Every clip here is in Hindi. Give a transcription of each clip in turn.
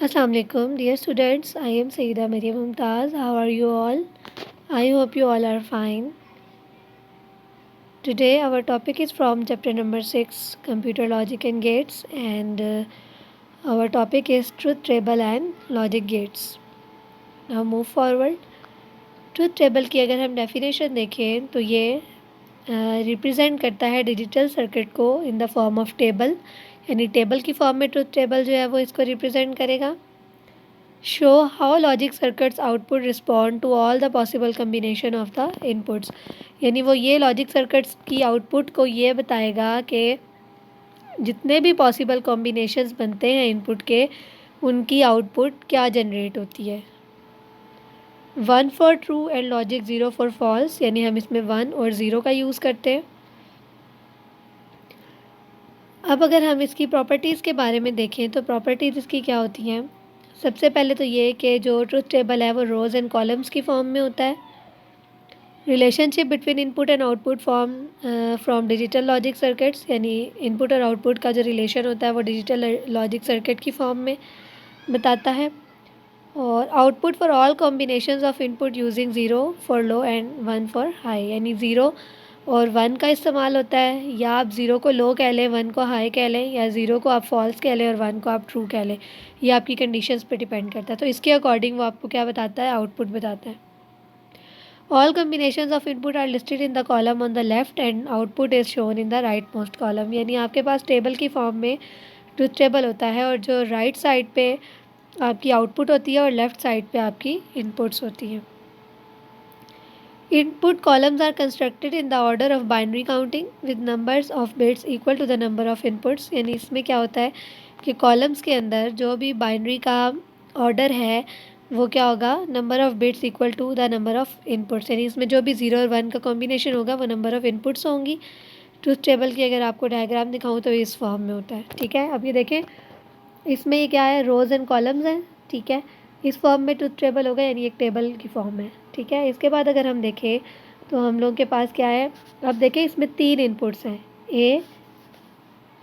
Assalamu alaikum, dear students. I am Sayyida Maryam Mumtaz. How are you all? I hope you all are fine. Today our topic is from chapter number 6, Computer Logic and Gates, and our topic is Truth Table and Logic Gates. Now move forward. Truth Table की अगर हम definition देखें तो ये रिप्रेजेंट करता है डिजिटल सर्किट को in the form of table, यानी टेबल की फॉर्म में ट्रुथ टेबल जो है वो इसको रिप्रेजेंट करेगा. Show how logic circuits output respond to all the possible combination of the inputs, यानी वो ये लॉजिक सर्किट्स की आउटपुट को ये बताएगा कि जितने भी पॉसिबल कॉम्बिनेशंस बनते हैं इनपुट के, उनकी आउटपुट क्या जनरेट होती है. 1 for true and logic 0 for false, यानी हम इसमें 1 और 0 का यूज़ करते हैं. अब अगर हम इसकी प्रॉपर्टीज़ के बारे में देखें तो प्रॉपर्टीज़ इसकी क्या होती हैं. सबसे पहले तो ये कि जो ट्रुथ टेबल है वो रोज़ एंड कॉलम्स की फॉर्म में होता है. Relationship between input and output form from digital logic circuits, यानी इनपुट और आउटपुट का जो रिलेशन होता है वो डिजिटल लॉजिक सर्किट की फॉर्म में बताता है. और output for all combinations of input using 0 for low and 1 for high, यानी 0 और 1 का इस्तेमाल होता है. या आप 0 को लो कह लें, 1 को हाई कह लें, या 0 को आप फॉल्स कह लें और 1 को आप ट्रू कह लें. ये आपकी कंडीशंस पे डिपेंड करता है. तो इसके अकॉर्डिंग वो आपको क्या बताता है, आउटपुट बताता है. All combinations of input are listed in the column on the left and output is shown in the right most column, यानी आपके पास टेबल की फॉर्म में ट्रुथ टेबल होता है और जो राइट साइड पे आपकी आउटपुट होती है और लेफ़्ट साइड पे आपकी इनपुट्स होती हैं. Input columns are constructed in the order of binary counting with numbers of bits equal to the number of inputs, यानी इसमें क्या होता है कि कॉलम्स के अंदर जो भी बाइनरी का ऑर्डर है वो क्या होगा, number of bits equal to the number of inputs, यानी इसमें जो भी 0 और 1 का कॉम्बिनेशन होगा वो नंबर ऑफ़ इनपुट्स होंगी. ट्रुथ टेबल की अगर आपको डायग्राम दिखाऊँ तो इस फॉर्म में होता है. ठीक है, अब ये देखें इसमें ये क्या है, रोज़ एंड कॉलम्स हैं. ठीक है, इस फॉर्म में ट्रुथ टेबल होगा, यानी एक टेबल की फॉर्म है. ठीक है, इसके बाद अगर हम देखें तो हम लोगों के पास क्या है, अब देखें इसमें 3 इनपुट्स हैं, ए,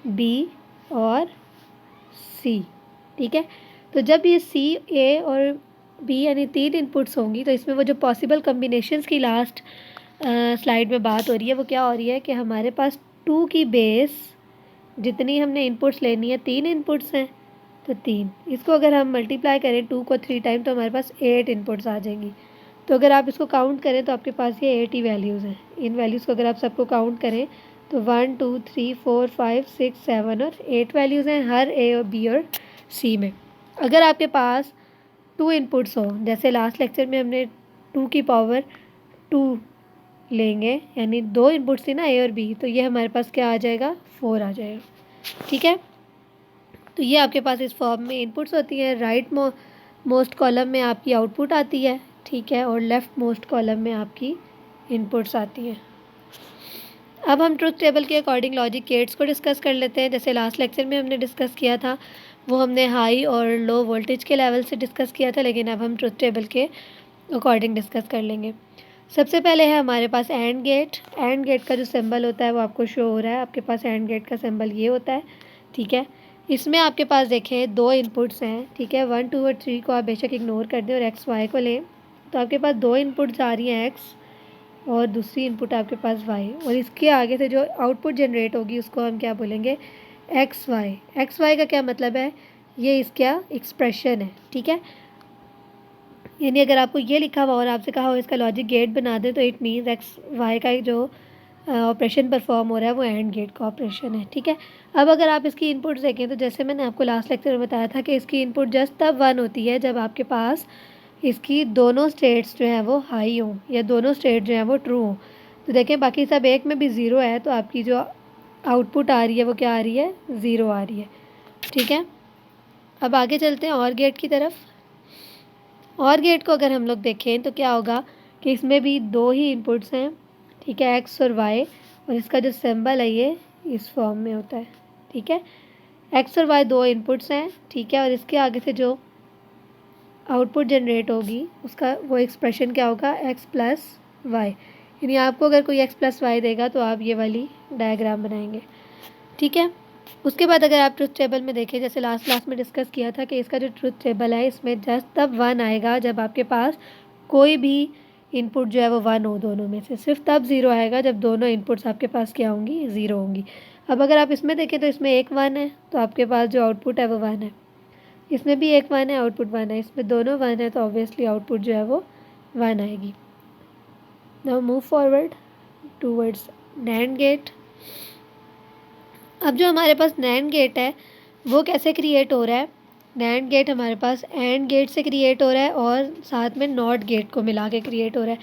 बी और सी. ठीक है, तो जब ये सी, ए और बी यानी 3 इनपुट्स होंगी तो इसमें वो जो पॉसिबल कम्बिनेशंस की लास्ट स्लाइड में बात हो रही है वो क्या हो रही है कि हमारे पास 2 की बेस जितनी हमने इनपुट्स लेनी है, 3 इनपुट्स हैं तो 3, इसको अगर हम मल्टीप्लाई करें 2 को 3 टाइम तो हमारे पास 8 इनपुट्स आ जाएंगी. तो अगर आप इसको काउंट करें तो आपके पास ये 8 ही वैल्यूज़ हैं. इन वैल्यूज़ को अगर आप सबको काउंट करें तो 1 2 3 4 5 6 7 और 8 वैल्यूज़ हैं हर ए और बी और सी में. अगर आपके पास 2 इनपुट्स हो, जैसे लास्ट लेक्चर में हमने 2 की पावर 2 लेंगे, यानी 2 इनपुट्स थी ना, ए और बी, तो ये हमारे पास क्या आ जाएगा, 4 आ जाएगा. ठीक है, तो ये आपके पास इस फॉर्म में इनपुट्स होती हैं. राइट मोस्ट कॉलम में आपकी आउटपुट आती है. ठीक है, और लेफ़्ट मोस्ट कॉलम में आपकी इनपुट्स आती हैं. अब हम ट्रुथ टेबल के अकॉर्डिंग लॉजिक गेट्स को डिस्कस कर लेते हैं. जैसे लास्ट लेक्चर में हमने डिस्कस किया था वो हमने हाई और लो वोल्टेज के लेवल से डिस्कस किया था, लेकिन अब हम ट्रुथ टेबल के अकॉर्डिंग डिस्कस कर लेंगे. सबसे पहले है हमारे पास एंड गेट. एंड गेट का जो सिंबल होता है वो आपको शो हो रहा है. आपके पास एंड गेट का सिंबल ये होता है. ठीक है, इसमें आपके पास देखें 2 इनपुट्स हैं. ठीक है, 1 2 और 3 को आप बेशक इग्नोर कर दें और एक्स वाई को लें तो आपके पास 2 इनपुट्स आ रही हैं, एक्स और दूसरी इनपुट आपके पास वाई, और इसके आगे से जो आउटपुट जनरेट होगी उसको हम क्या बोलेंगे, एक्स वाई. एक्स वाई का क्या मतलब है, ये इसका एक्सप्रेशन है. ठीक है, यानी अगर आपको ये लिखा हुआ और आपसे कहा हो इसका लॉजिक गेट बना दें तो इट मीन्स एक्स वाई का जो ऑपरेशन परफॉर्म हो रहा है वो एंड गेट का ऑपरेशन है. ठीक है, अब अगर आप इसकी इनपुट देखें तो जैसे मैंने आपको लास्ट लेक्चर में बताया था कि इसकी इनपुट जस्ट तब 1 होती है जब आपके पास इसकी दोनों स्टेट्स जो हैं वो हाई हों या दोनों स्टेट जो हैं वो ट्रू हों. तो देखें बाकी सब एक में भी 0 है तो आपकी जो आउटपुट आ रही है वो क्या आ रही है, 0 आ रही है. ठीक है, अब आगे चलते हैं और गेट की तरफ. और गेट को अगर हम लोग देखें तो क्या होगा कि इसमें भी 2 ही इनपुट्स हैं. ठीक है, एक्स और वाई, और इसका जो सिंबल है ये इस फॉर्म में होता है. ठीक है, एक्स और वाई 2 इनपुट्स हैं. ठीक है, और इसके आगे से जो आउटपुट जनरेट होगी उसका वो एक्सप्रेशन क्या होगा, एक्स प्लस वाई. यानी आपको अगर कोई एक्स प्लस वाई देगा तो आप ये वाली डायग्राम बनाएंगे. ठीक है, उसके बाद अगर आप ट्रुथ टेबल में देखें, जैसे लास्ट क्लास में डिस्कस किया था कि इसका जो ट्रुथ टेबल है इसमें जस्ट तब 1 आएगा जब आपके पास कोई भी इनपुट जो है वो 1 हो दोनों में से, सिर्फ तब 0 आएगा जब दोनों इनपुट्स आपके पास क्या होंगी, 0 होंगी। अब अगर आप इसमें देखें तो इसमें एक 1 है तो आपके पास जो आउटपुट है वो 1 है, इसमें भी एक 1 है, आउटपुट 1 है, इसमें दोनों 1 है तो ऑब्वियसली आउटपुट जो है वो 1 आएगी। Now move forward towards NAND gate. अब जो हमारे पास NAND गेट है वो कैसे क्रिएट हो रहा है, NAND गेट हमारे पास AND गेट से क्रिएट हो रहा है और साथ में NOT गेट को मिला के क्रिएट हो रहा है।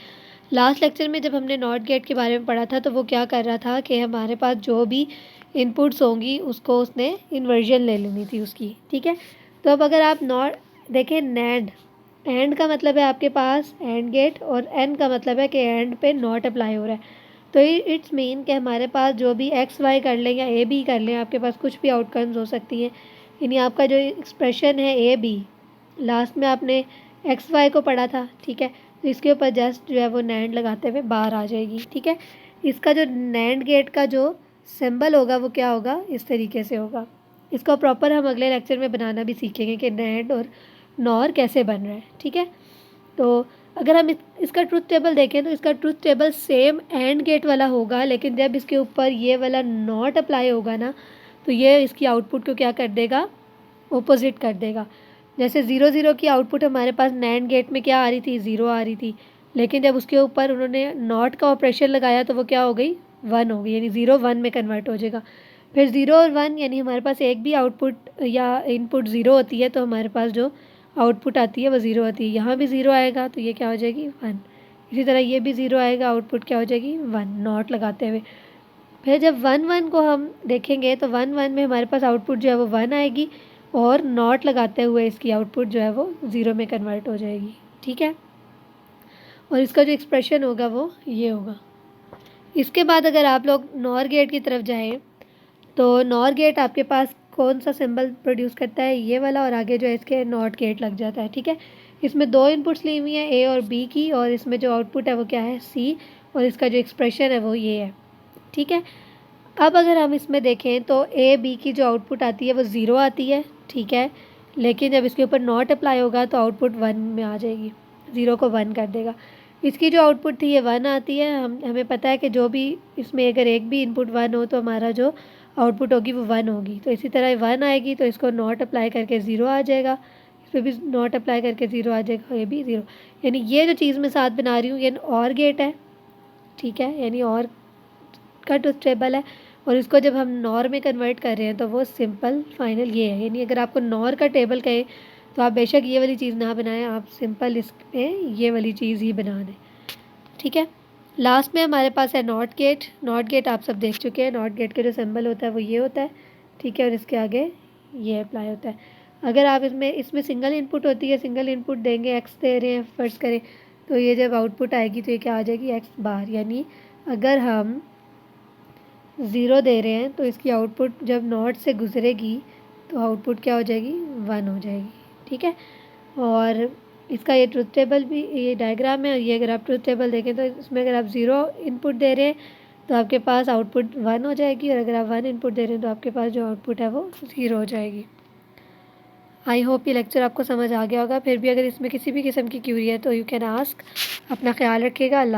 लास्ट लेक्चर में जब हमने NOT गेट के बारे में पढ़ा था तो वो क्या कर रहा था कि हमारे पास जो भी इनपुट्स होंगी उसको उसने इन्वर्जन ले लेनी थी उसकी, ठीक है। तो अब अगर आप नॉट देखें, NAND एंड का मतलब है आपके पास AND गेट और N का मतलब है कि एंड पे नॉट अप्लाई हो रहा है। तो इट्स मीन कि हमारे पास जो भी एक्स वाई कर लें या ए बी कर लें, आपके पास कुछ भी आउटकम्स हो सकती हैं। यानी आपका जो एक्सप्रेशन है ए बी, लास्ट में आपने एक्स वाई को पढ़ा था, ठीक है, तो इसके ऊपर जस्ट जो है वो NAND लगाते हुए बाहर आ जाएगी, ठीक है। इसका जो NAND गेट का जो सिंबल होगा वो क्या होगा, इस तरीके से होगा। इसको प्रॉपर हम अगले लेक्चर में बनाना भी सीखेंगे कि NAND और NOR कैसे बन रहा है, ठीक है। तो अगर हम इसका ट्रुथ टेबल देखें तो इसका truth table same and gate वाला होगा, लेकिन जब इसके ऊपर ये वाला नॉट अप्लाई होगा ना तो ये इसकी आउटपुट को क्या कर देगा, ऑपोजिट कर देगा। जैसे 0 0 की आउटपुट हमारे पास NAND गेट में क्या आ रही थी, 0 आ रही थी, लेकिन जब उसके ऊपर उन्होंने नॉट का ऑपरेशन लगाया तो वो क्या हो गई, 1 हो गई, यानी 0 1 में कन्वर्ट हो जाएगा। फिर 0 और 1 यानी हमारे पास एक भी आउटपुट या इनपुट 0 होती है तो हमारे पास जो आउटपुट आती है वो 0 आती है। यहाँ भी 0 आएगा तो ये क्या हो जाएगी, 1। इसी तरह ये भी 0 आएगा, आउटपुट क्या हो जाएगी, 1, नॉट लगाते हुए। फिर जब 1 1 को हम देखेंगे तो 1 1 में हमारे पास आउटपुट जो है वो 1 आएगी और नॉट लगाते हुए इसकी आउटपुट जो है वो 0 में कन्वर्ट हो जाएगी, ठीक है। और इसका जो एक्सप्रेशन होगा वो ये होगा। इसके बाद अगर आप लोग NOR गेट की तरफ जाएँ तो NOR गेट आपके पास कौन सा सिंबल प्रोड्यूस करता है, ये वाला, और आगे जो है इसके NOT गेट लग जाता है, ठीक है। इसमें 2 इनपुट्स ली हुई हैं A और B की, और इसमें जो आउटपुट है वो क्या है, C, और इसका जो एक्सप्रेशन है वो ये है, ठीक है। अब अगर हम इसमें देखें तो A B की जो आउटपुट आती है वो 0 आती है, ठीक है, लेकिन जब इसके ऊपर नॉट अप्लाई होगा तो आउटपुट 1 में आ जाएगी, 0 को 1 कर देगा। इसकी जो आउटपुट थी ये 1 आती है, हमें पता है कि जो भी इसमें अगर एक भी इनपुट 1 हो तो हमारा जो आउटपुट होगी वो 1 होगी। तो इसी तरह 1 आएगी तो इसको नॉट अप्लाई करके 0 आ जाएगा, इस पर भी नॉट अप्लाई करके 0 आ जाएगा, ये भी 0। यानी ये जो चीज़ मैं साथ बना रही हूँ ये OR गेट है, ठीक है, यानी OR का ट्रुथ टेबल है। और इसको जब हम नॉर में कन्वर्ट कर रहे हैं तो वो सिंपल फाइनल ये है। यानी अगर आपको नॉर का टेबल कहे तो आप बेशक ये वाली चीज़ ना बनाएं, आप सिंपल इसमें ये वाली चीज़ ही बना दें, ठीक है। लास्ट में हमारे पास है नॉट गेट। नॉट गेट आप सब देख चुके हैं, नॉट गेट का जो सिंबल होता है वो ये होता है, ठीक है, और इसके आगे ये अप्लाई होता है। अगर आप इसमें सिंगल इनपुट होती है, सिंगल इनपुट देंगे, एक्स दे रहे हैं फर्ज करें, तो ये जब आउटपुट आएगी तो ये क्या आ जाएगी, एक्स बार। यानी अगर हम 0 दे रहे हैं तो इसकी आउटपुट जब नॉट से गुजरेगी तो आउटपुट क्या हो जाएगी, 1 हो जाएगी, ठीक है। और इसका ये ट्रुथ टेबल भी, ये डायग्राम है, ये अगर आप ट्रुथ टेबल देखें तो इसमें अगर आप 0 इनपुट दे रहे हैं तो आपके पास आउटपुट 1 हो जाएगी, और अगर आप 1 इनपुट दे रहे हैं तो आपके पास जो आउटपुट है वो 0 हो जाएगी। आई होप ये लेक्चर आपको समझ आ गया होगा। फिर भी अगर इसमें किसी भी किस्म की क्यूरी है तो यू कैन आस्क। अपना ख्याल रखिएगा। अल्लाह।